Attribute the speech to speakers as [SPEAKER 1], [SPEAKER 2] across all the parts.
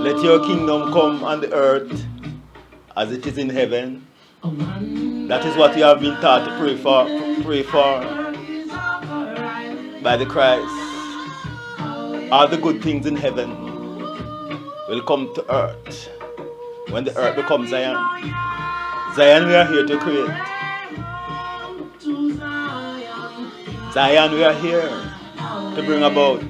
[SPEAKER 1] Let your kingdom come on the earth as it is in heaven. That is what you have been taught to pray for by the Christ. All the good things in heaven will come to earth when the earth becomes Zion. Zion, we are here to create. Zion, we are here to bring about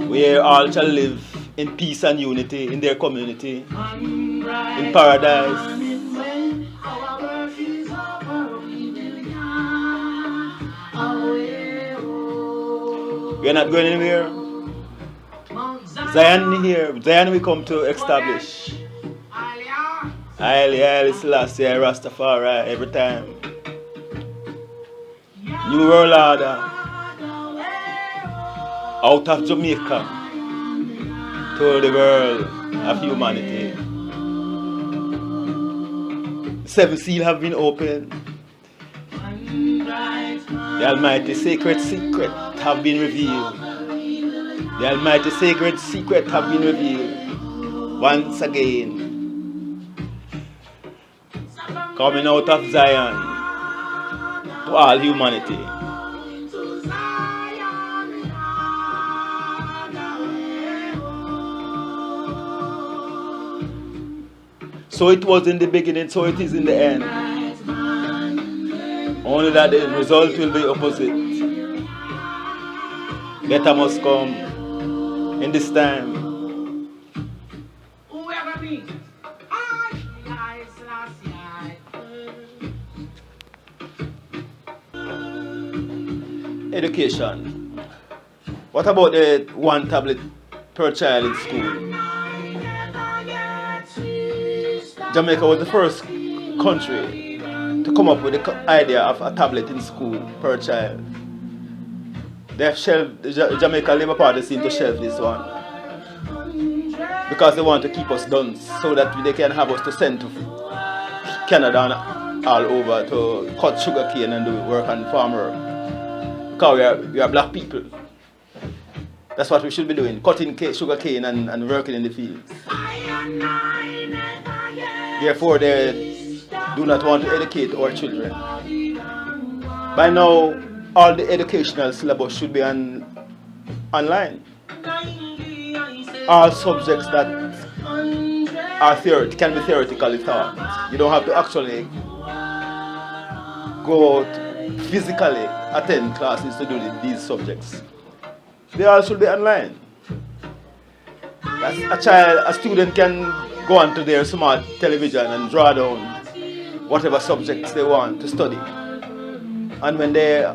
[SPEAKER 1] where all shall live in peace and unity in their community, in paradise. We are not going anywhere. Zion here. Zion we come to establish. Haile Selassie, Rastafari, every time. New world order. Out of Jamaica to the world of humanity. Seven seals have been opened. The Almighty sacred secret have been revealed. The Almighty sacred secret have been revealed once again. Coming out of Zion to all humanity. So it was in the beginning, so it is in the end. Only that the result will be opposite. Better must come in this time. Education. What about the one tablet per child in school? Jamaica was the first country to come up with the idea of a tablet in school per child. They've shelved, the Jamaica Labour Party seemed to shelve this one because they want to keep us done so that they can have us to send to Canada and all over to cut sugar cane and do work on farm work. Because we are black people. That's what we should be doing, cutting sugar cane and working in the fields. Therefore, they do not want to educate our children. By now, all the educational syllabus should be online. All subjects that are can be theoretically taught. You don't have to actually go out physically attend classes to do these subjects. They all should be online. A student can go onto their smart television and draw down whatever subjects they want to study. And when they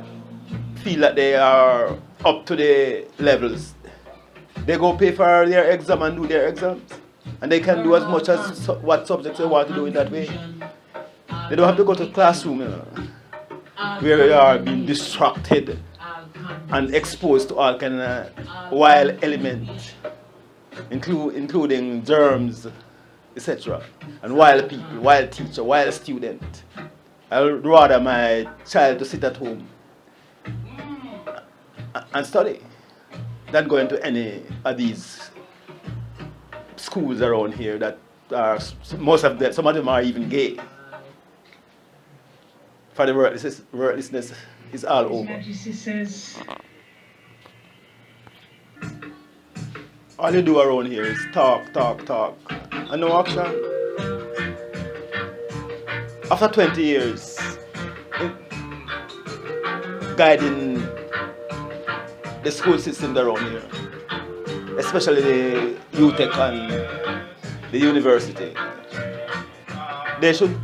[SPEAKER 1] feel that they are up to the levels, they go pay for their exam and do their exams. And they can do as much as what subjects they want to do in that way. They don't have to go to the classroom, where they are being distracted and exposed to all kind of wild elements, including germs, etc. And wild people, wild teacher, wild student. I would rather my child to sit at home and study than go into any of these schools around here that are, some of them are even gay. For the worthlessness is all over.
[SPEAKER 2] Majesty says,
[SPEAKER 1] all you do around here is talk, and no action. After 20 years guiding the school system around here, especially the UTEC and the university, they should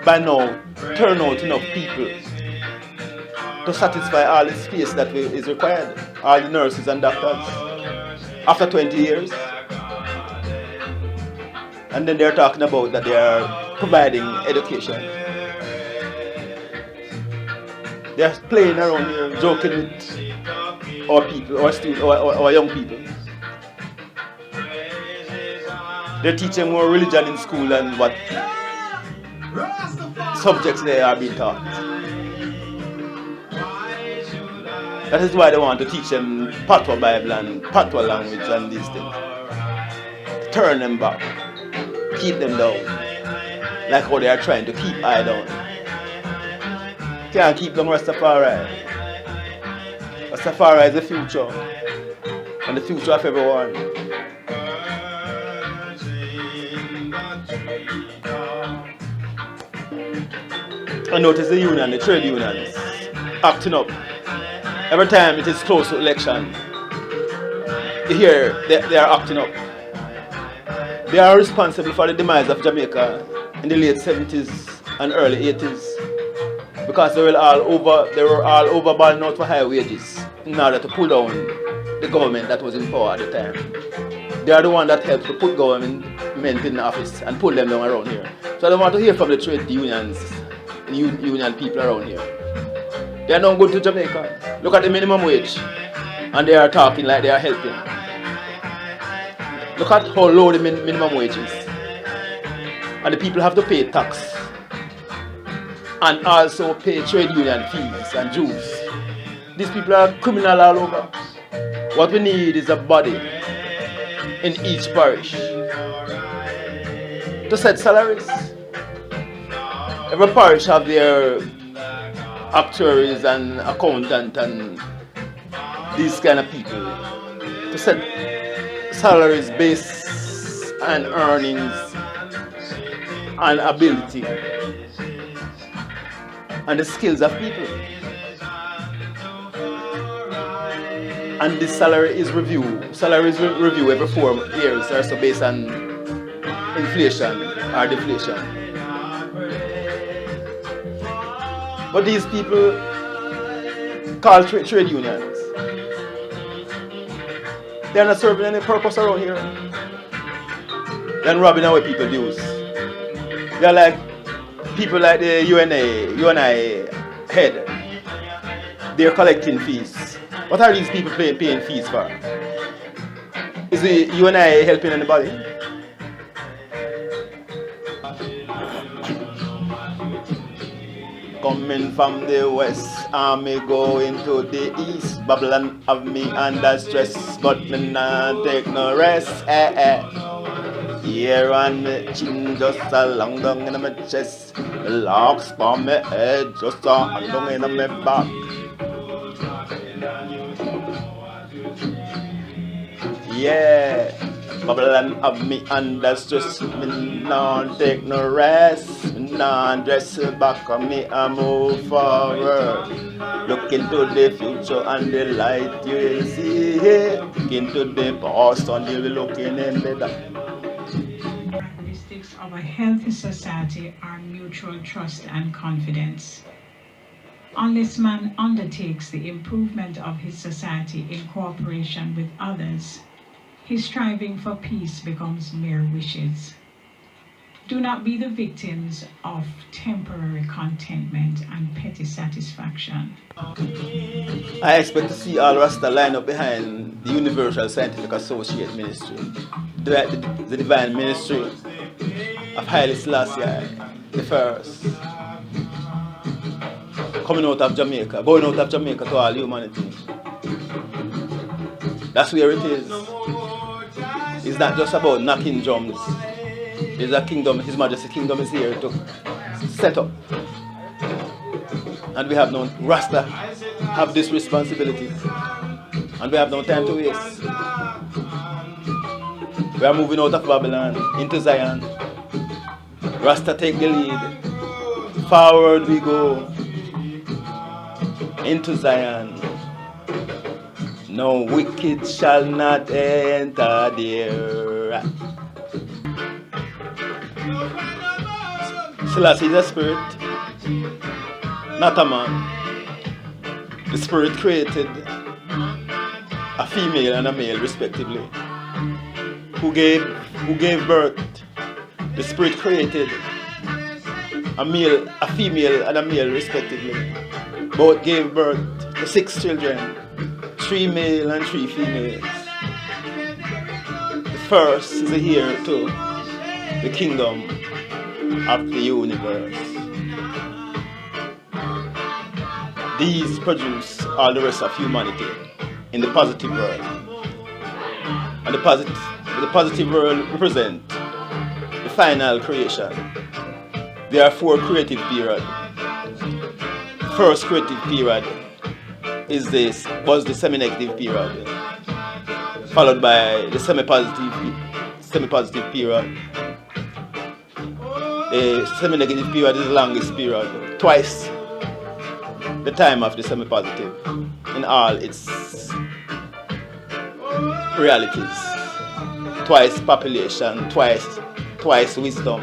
[SPEAKER 1] by now turn out enough people to satisfy all the space that is required, all the nurses and doctors, after 20 years. And then they're talking about that they are providing education. They're playing around here, joking with our people, our students, our young people. They're teaching more religion in school than what subjects they are being taught. That is why they want to teach them Patois Bible and Patois language and these things. Turn them back. Keep them down. Like how they are trying to keep I down. Can't keep down Rastafari. Rastafari is the future. And the future of everyone. I notice the union, the trade unions, acting up. Every time it is close to election, you hear they are acting up. They are responsible for the demise of Jamaica in the late 70s and early 80s because they were all overburdened out for high wages in order to pull down the government that was in power at the time. They are the one that helped to put government in office and pull them down around here. So I don't want to hear from the trade unions, union people around here. They are not good to Jamaica. Look at the minimum wage and they are talking like they are helping. Look at how low the minimum wage is. And the people have to pay tax and also pay trade union fees and dues. These people are criminal all over. What we need is a body in each parish to set salaries. Every parish have their actuaries and accountant and these kind of people to set salaries based on earnings and ability and the skills of people. And this salary is reviewed. Salaries review every 4 years or so based on inflation or deflation. But these people call trade unions. They are not serving any purpose around here. They are robbing away people's dues. They are like people like the UNI head. They are collecting fees. What are these people paying fees for? Is the UNI helping anybody? Coming from the west, army going to the east. Babylon have me under stress, but me not take no rest. Here on me chin just a long down in my chest. Locks on me head just a long in my back. Yeah, Babylon have me under stress. Me not take no rest. Me not dress back on me and move forward. Look into the future and the light you will see. Look into the past and you'll be looking in the dark.
[SPEAKER 2] Characteristics of a healthy society are mutual trust and confidence. Unless man undertakes the improvement of his society in cooperation with others, his striving for peace becomes mere wishes. Do not be the victims of temporary contentment and petty satisfaction.
[SPEAKER 1] I expect to see all Rasta line up behind the Universal Scientific Associate Ministry, the Divine Ministry of Haile Selassie the First, coming out of Jamaica, going out of Jamaica to all humanity. That's where it is. It's not just about knocking drums. It's a kingdom, His Majesty's kingdom is here to set up. And we have no, Rasta have this responsibility. And we have no time to waste. We are moving out of Babylon into Zion. Rasta take the lead. Forward we go. Into Zion. No wicked shall not enter there. Selassie is a spirit, not a man. The spirit created a female and a male respectively. Who gave birth? The spirit created a female and a male respectively. Both gave birth to 6 children. 3 male and 3 females. The first is a heir to the kingdom of the universe. these produce all the rest of humanity in the positive world. And the positive world represents the final creation. There are four creative periods. First creative period was the semi-negative period, followed by the semi-positive period. The semi-negative period is the longest period, twice the time of the semi-positive in all its realities. Twice population, twice wisdom.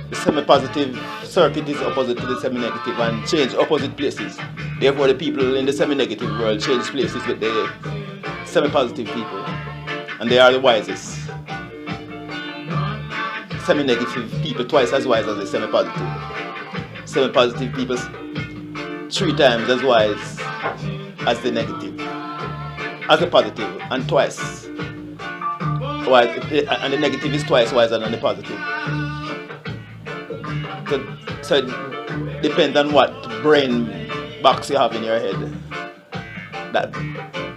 [SPEAKER 1] The semi-positive circuit is opposite to the semi-negative and change opposite places. Therefore, the people in the semi-negative world change places with the semi-positive people, and they are the wisest. Semi-negative people twice as wise as the semi-positive. Semi-positive people 3 times as wise as the negative, as the positive, and twice wise, and the negative is twice wiser than the positive. So it depends on what brain box you have in your head that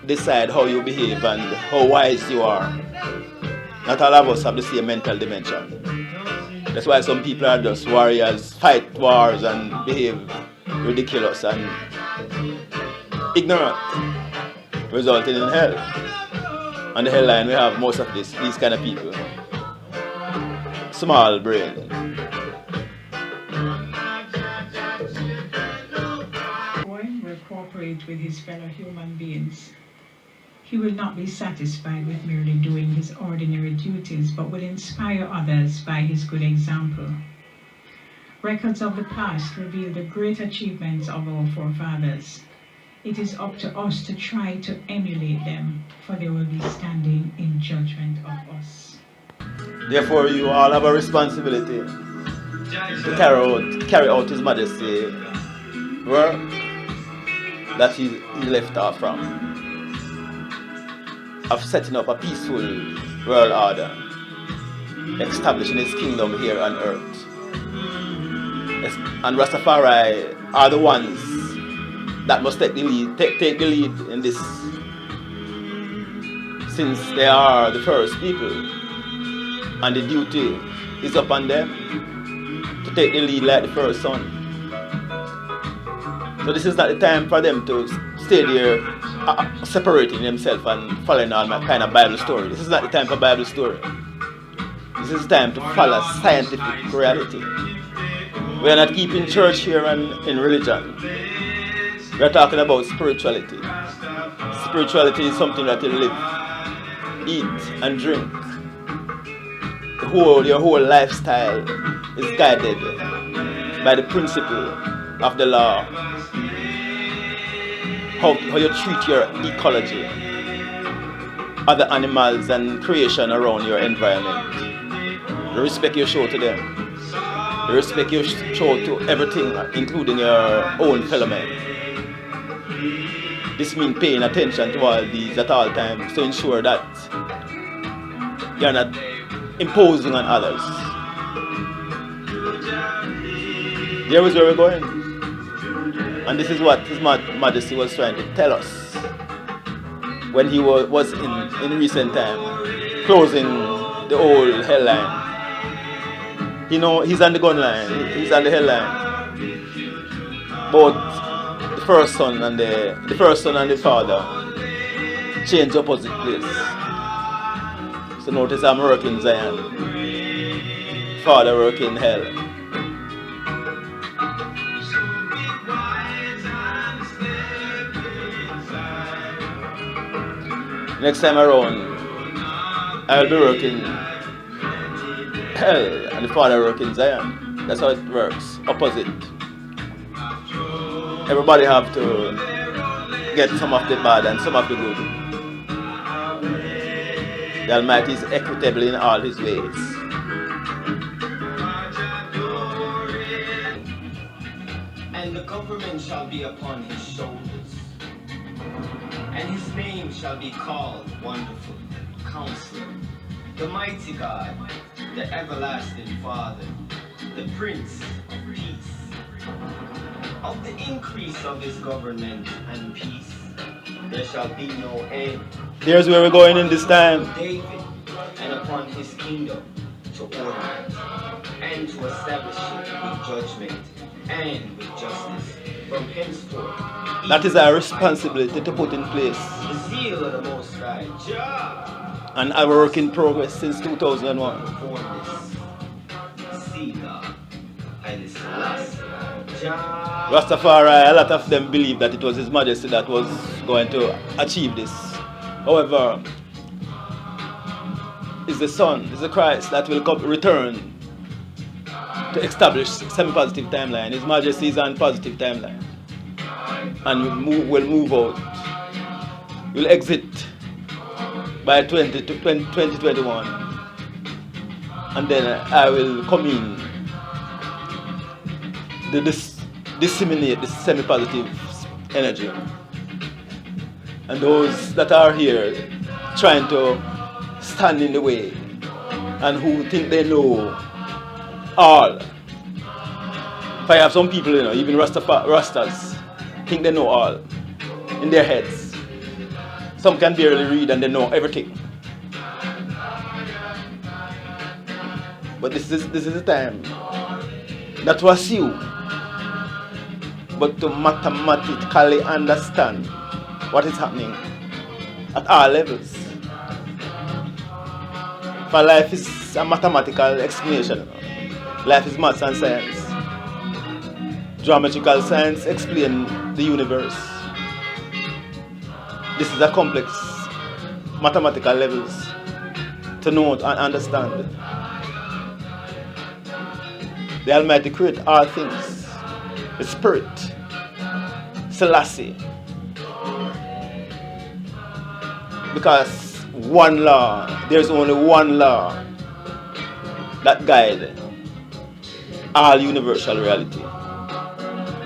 [SPEAKER 1] decide how you behave and how wise you are. Not all of us have the same mental dimension. That's why some people are just warriors, fight wars and behave ridiculous and ignorant, resulting in hell. On the hell line we have most of these kind of people. Small brain.
[SPEAKER 2] Will cooperate with his fellow human beings. He will not be satisfied with merely doing his ordinary duties, but will inspire others by his good example. Records of the past reveal the great achievements of our forefathers. It is up to us to try to emulate them, for they will be standing in judgment of us.
[SPEAKER 1] Therefore, you all have a responsibility to carry out His Majesty work that he left off from, of setting up a peaceful world order, establishing His kingdom here on earth. And Rastafari are the ones that must take the lead in this, since they are the first people, and the duty is upon them to take the lead like the first son. So this is not the time for them to stay there separating themselves and following all my kind of Bible story. This is not the time for Bible story. This is the time to follow scientific reality. We are not keeping church here and in religion. We are talking about spirituality. Spirituality is something that you live, eat and drink. Your whole lifestyle is guided by the principle of the law. How you treat your ecology, other animals and creation around your environment. The respect you show to them. The respect you show to everything, including your own fellow man. This means paying attention to all these at all times to ensure that you're not imposing on others. There is where we're going. And this is what His Majesty was trying to tell us when he was in recent time, closing the old hell line. You know, he's on the gun line, he's on the hell line. Both the first son and the father change opposite place. So notice I'm working Zion, father working hell. Next time around, I'll be working hell and the father working Zion. That's how it works, opposite. Everybody have to get some of the bad and some of the good. The Almighty is equitable in all His ways.
[SPEAKER 3] And the government shall be upon His shoulders. And His name shall be called Wonderful Counselor, the Mighty God, the Everlasting Father, the Prince of Peace. Of the increase of his government and peace, there shall be no end.
[SPEAKER 1] There's where we're going in this time.
[SPEAKER 3] David, and upon his kingdom to order it, and to establish it with judgment and with justice from henceforth.
[SPEAKER 1] That is our responsibility to put in place.
[SPEAKER 3] The zeal of the Most High, Jah,
[SPEAKER 1] And our work in progress since 2001.
[SPEAKER 3] perform this. Selah, and his last Jah.
[SPEAKER 1] Rastafari, a lot of them believe that it was His Majesty that was going to achieve this. However, it's the Son, it's the Christ that will return to establish semi-positive timeline. His Majesty is on positive timeline. And will move out. Will exit by 2021. And then I will come in to disseminate this semi-positive energy. And those that are here trying to stand in the way and who think they know all. If I have some people, even Rastas, think they know all in their heads. Some can barely read and they know everything. But this is the time not to assume, but to mathematically understand what is happening at all levels. For life is a mathematical explanation. Life is maths and science. Geometrical science explains the universe. This is a complex mathematical levels to know and understand. The Almighty created all things. The Spirit, Selassie. Because one law, there's only one law that guides all universal reality.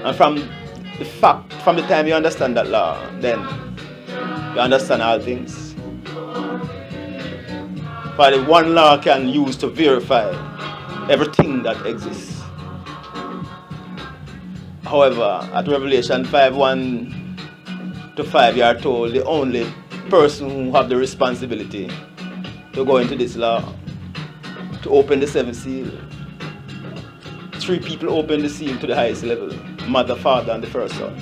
[SPEAKER 1] And from the time you understand that law, then you understand all things. For the one law can use to verify everything that exists. However, at Revelation 5:1-5, you are told the only person who have the responsibility to go into this law, to open the seventh seal. 3 people open the seal to the highest level: Mother, Father, and the first Son.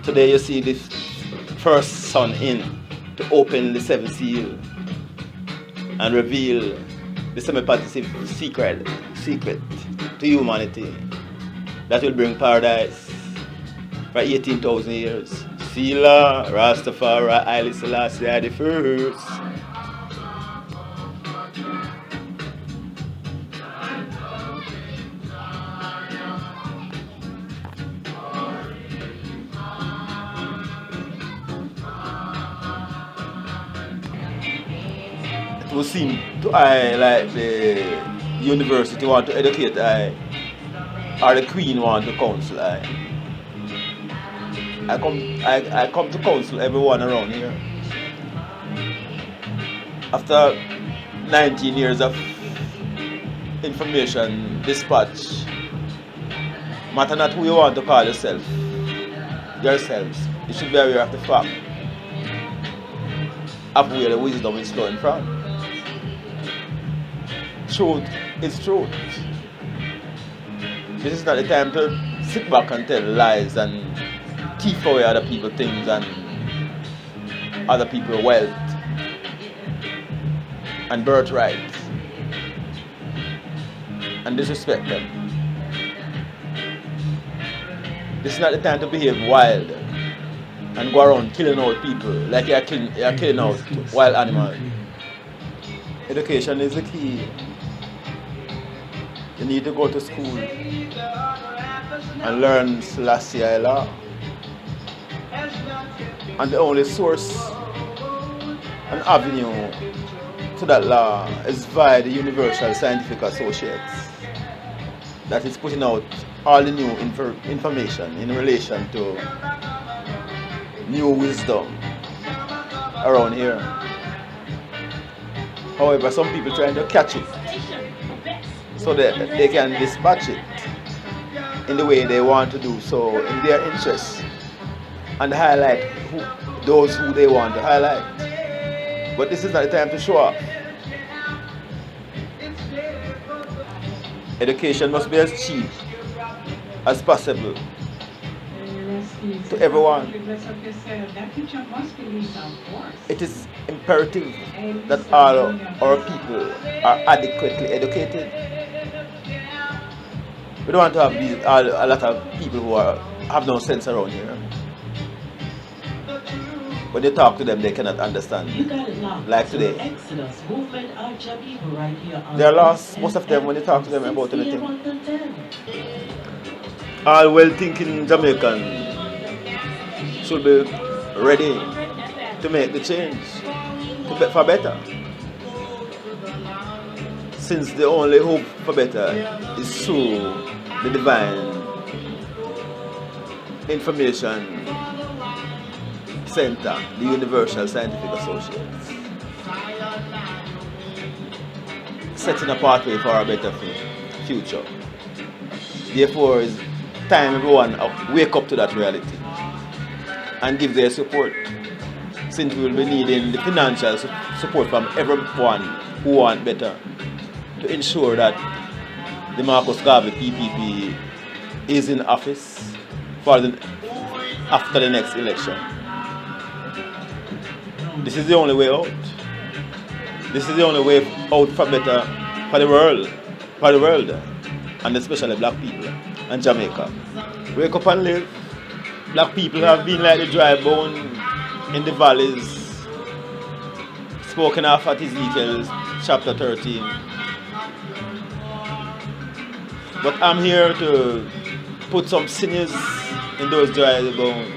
[SPEAKER 1] Today you see the first Son in to open the seventh seal and reveal the semi-positive secret to humanity that will bring paradise for 18,000 years. Sila, Rastafari, Haile Selassie the first. It would seem to I like the university want to educate I, or the Queen want to counsel I. I come to counsel everyone around here. After 19 years of information dispatch, matter not who you want to call yourselves, you should be aware of the fact of where the wisdom is flowing from. Truth is truth. This is not the time to sit back and tell lies and thief away other people's things and other people's wealth and birthright and disrespect them. This is not the time to behave wild and go around killing out people like you're killing out wild animals. Education is the key. You need to go to school and learn Selassie law. And the only source and avenue to that law is via the Universal Scientific Associates that is putting out all the new information in relation to new wisdom around here. However, some people trying to catch it so that they can dispatch it in the way they want to do so in their interests and highlight those who they want to highlight. But this is not the time to show off. Education must be as cheap as possible to everyone. It is imperative that all our people are adequately educated. We don't want to have a lot of people who have no sense around here. When you talk to them, they cannot understand. Like today. They are lost, most of them, when you talk to them about anything. All well-thinking Jamaicans should be ready to make the change for better. Since the only hope for better is through the divine information center, the Universal Scientific Associates, setting a pathway for a better future. Therefore, it's time everyone wake up to that reality and give their support, since we will be needing the financial support from everyone who want better to ensure that the Marcus Garvey PPP is in office after the next election. This is the only way out. This is the only way out for better for the world, and especially black people and Jamaica. Wake up and live. Black people have been like the dry bone in the valleys, spoken of at Ezekiel chapter 13. But I'm here to put some sinews in those dry bones,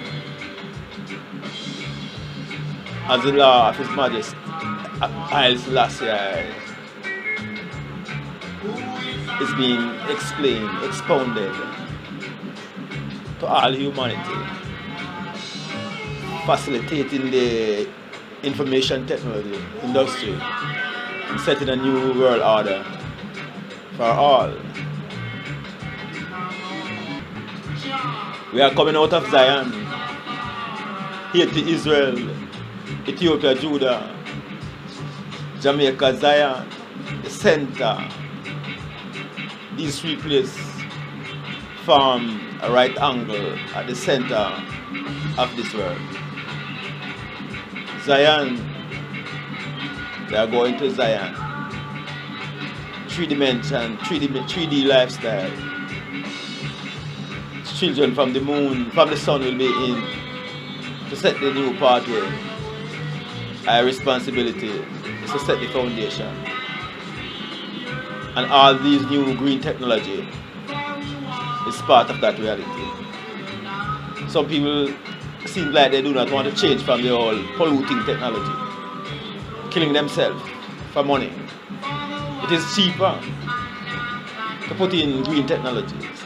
[SPEAKER 1] as the law of His Majesty Haile Selassie is being expounded to all humanity, facilitating the information technology industry and setting a new world order for all. We are coming out of Zion, Haiti, Israel, Ethiopia, Judah, Jamaica, Zion, the center. These three places form a right angle at the center of this world. Zion, we are going to Zion. 3D, 3D lifestyle. Children from the moon, from the sun will be in to set the new pathway. Our responsibility is to set the foundation. And all these new green technology is part of that reality. Some people seem like they do not want to change from the old polluting technology, killing themselves for money. It is cheaper to put in green technologies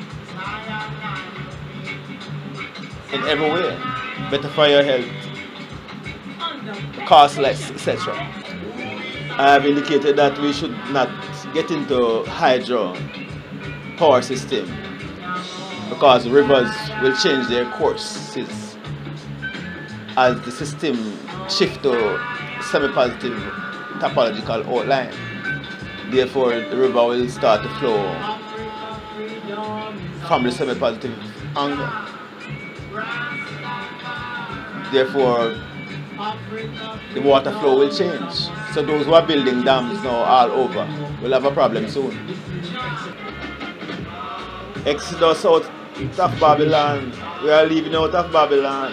[SPEAKER 1] in every way, better for your health, cost less, etc. I have indicated that we should not get into hydro power system because rivers will change their courses as the system shift to semi-positive topological outline. Therefore, the river will start to flow from the semi-positive angle. Therefore, the water flow will change. So those who are building dams now all over will have a problem soon. Exodus out of Babylon. We are leaving out of Babylon.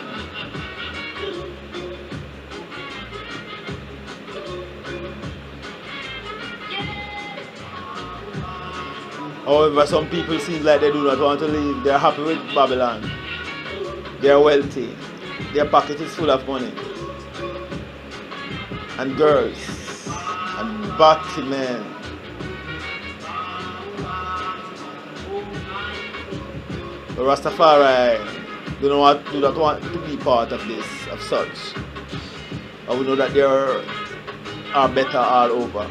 [SPEAKER 1] However, some people seem like they do not want to leave. They are happy with Babylon. They are wealthy. Their pocket is full of money. And girls. And batty men. But Rastafari do not want to be part of this, of such. And we know that there are better all over.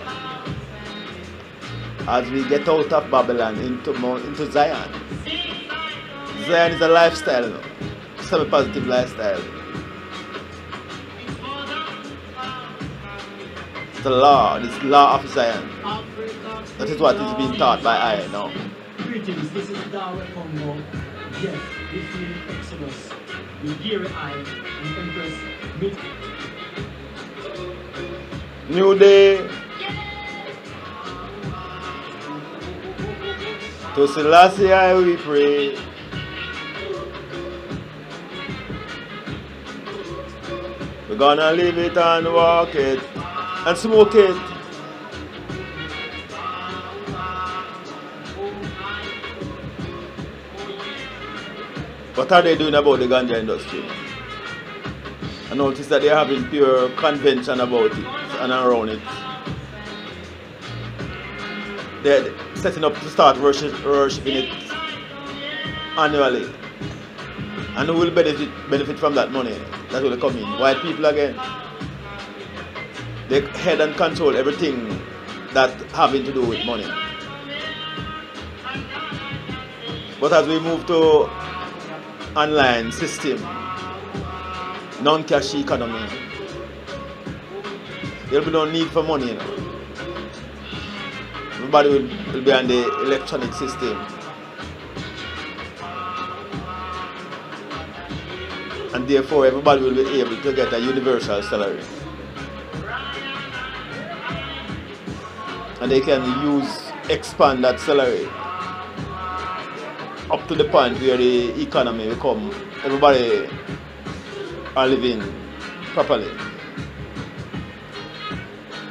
[SPEAKER 1] As we get out of Babylon into Zion, Zion is a lifestyle, no? Semi-positive lifestyle. It's the law, this law of Zion. That is what is being taught by I now.
[SPEAKER 4] Greetings, this is Dawe Congo. Yes, this is Exodus. With Gary I and Empress Mid.
[SPEAKER 1] New day. To Selassie I we pray. We're gonna live it and walk it and smoke it. What are they doing about the ganja industry? I noticed that they're having pure convention about it and around it. They're setting up to start worshiping it annually. And who will benefit from that money that will come in? White people again. They head and control everything that having to do with money. But as we move to online system, non-cash economy, there will be no need for money, you know. Everybody will be on the electronic system. And therefore everybody will be able to get a universal salary. And they can expand that salary up to the point where the economy become, everybody are living properly.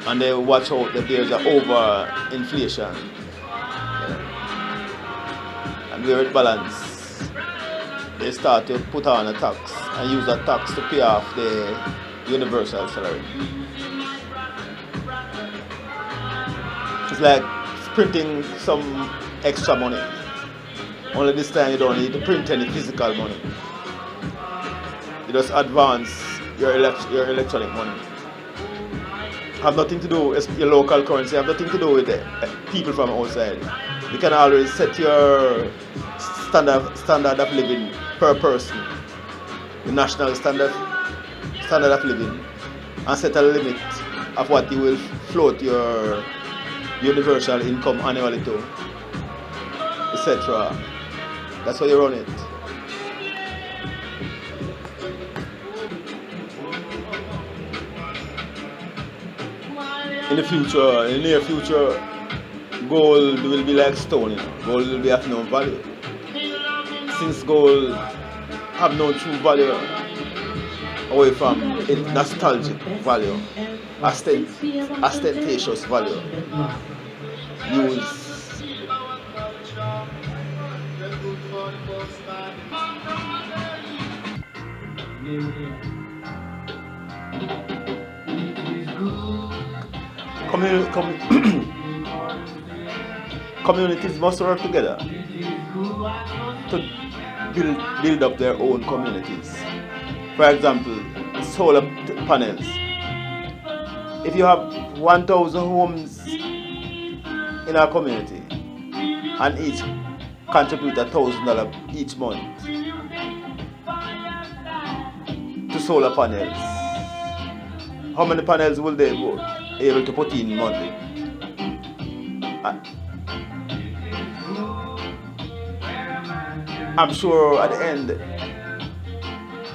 [SPEAKER 1] And they watch out that there's an over-inflation. And where it balance, they start to put on a tax and use that tax to pay off the universal salary. It's like printing some extra money. Only this time you don't need to print any physical money. You just advance your electronic money. Have nothing to do with your local currency, have nothing to do with people from outside. You can always set your standard of living per person, the national standard of living, and set a limit of what you will float your universal income annually to, etc. That's how you run it. In the near future, gold will be like stone, you know. Gold will be of no value. Since gold have no true value away from its nostalgic value, ostentatious value. Use communities must work together to build up their own communities. For example, solar panels. If you have 1,000 homes in our community and each contribute $1,000 each month to solar panels, how many panels will they be able to put in monthly? I'm sure at the end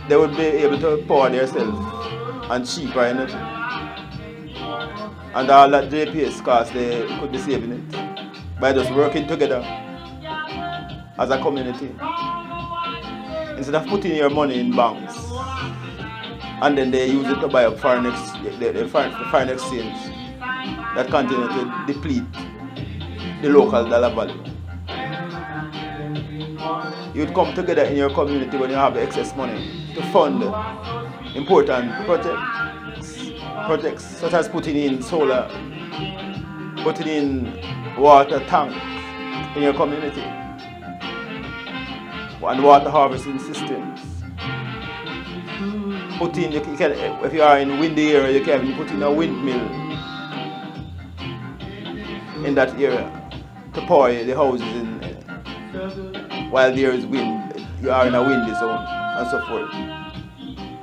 [SPEAKER 1] they would be able to power themselves and cheaper energy. And all that JPS cost they could be saving it by just working together as a community. Instead of putting your money in banks and then they use it to buy up foreign exchange that continue to deplete the local dollar value. You'd come together in your community when you have excess money to fund important projects such as putting in solar, putting in water tanks in your community and water harvesting systems. If you are in windy area, you can put in a windmill in that area to power the houses while there is wind you are in a windy zone and so forth.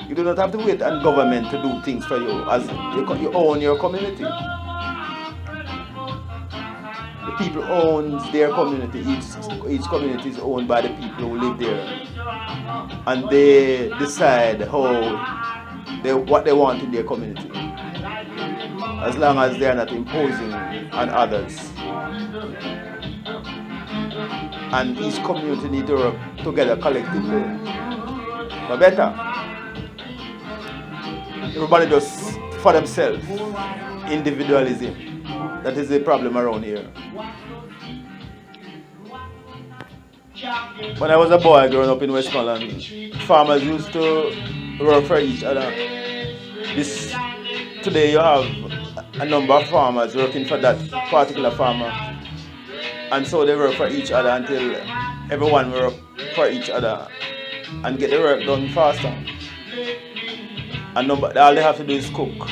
[SPEAKER 1] You do not have to wait on government to do things for you, as you own your community. The people owns their community. Each community is owned by the people who live there, and they decide what they want in their community, as long as they are not imposing on others. And each community needs to work together collectively for better. Everybody does for themselves. Individualism. That is the problem around here. When I was a boy growing up in Westmoreland, farmers used to work for each other. Today you have a number of farmers working for that particular farmer. And so they work for each other until everyone work for each other and get the work done faster. And all they have to do is cook.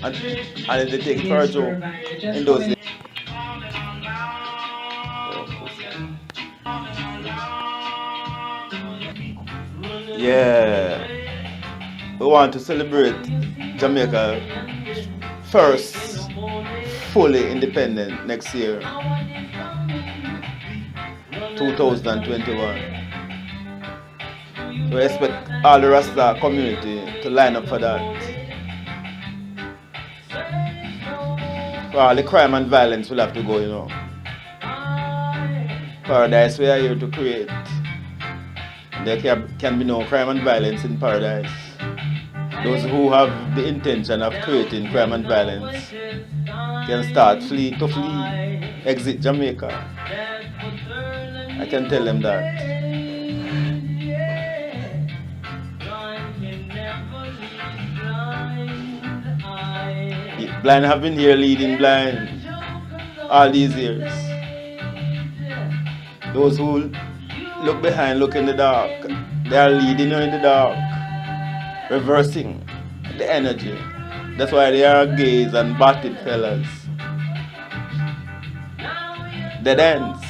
[SPEAKER 1] And they take it for a joke in those days. Yeah. We want to celebrate Jamaica first fully independent next year, 2021. We expect all the Rasta community to line up for that. For all the crime and violence will have to go, Paradise we are here to create. There can be no crime and violence in paradise. Those who have the intention of creating crime and violence can start flee, exit Jamaica. I can tell them that. Blind have been here leading blind all these years. Those who look behind, look in the dark, they are leading you in the dark, reversing the energy. That's why they are gays and battered fellas. Dead ends.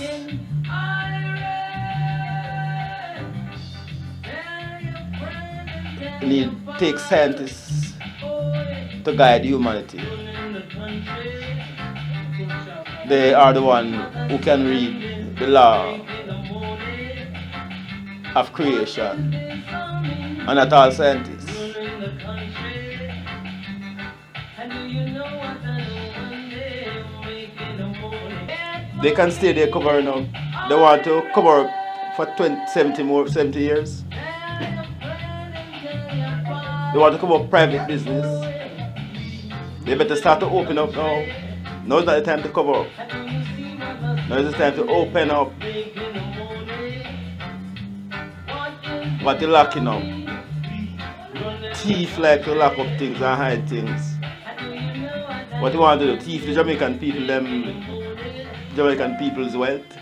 [SPEAKER 1] Take scientists to guide humanity. They are the one who can read the law of creation, and not all scientists. They can stay there covering up. They want to cover up for 70 years. They want to cover up private business. They better start to open up now. Now is not the time to cover up. Now is the time to open up. What you locking up? Thief like to lock up things and hide things. What you want to do? Thief the Jamaican people's wealth.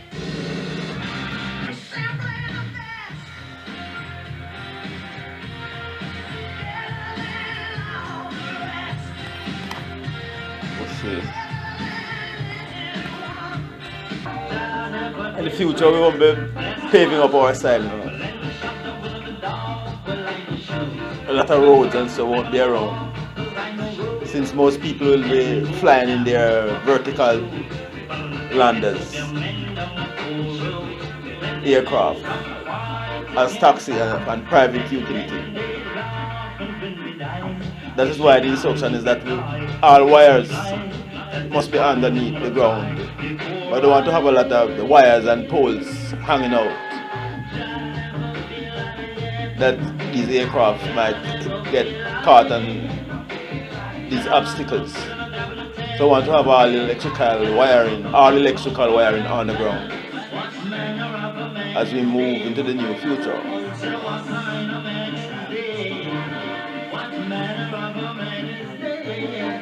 [SPEAKER 1] In the future, we won't be paving up our side now. A lot of roads and so won't be around, since most people will be flying in their vertical landers, aircraft, as taxi and private utility. That is why the instruction is that all wires must be underneath the ground. I don't want to have a lot of the wires and poles hanging out, that these aircraft might get caught on these obstacles. So I want to have all electrical wiring on the ground as we move into the new future.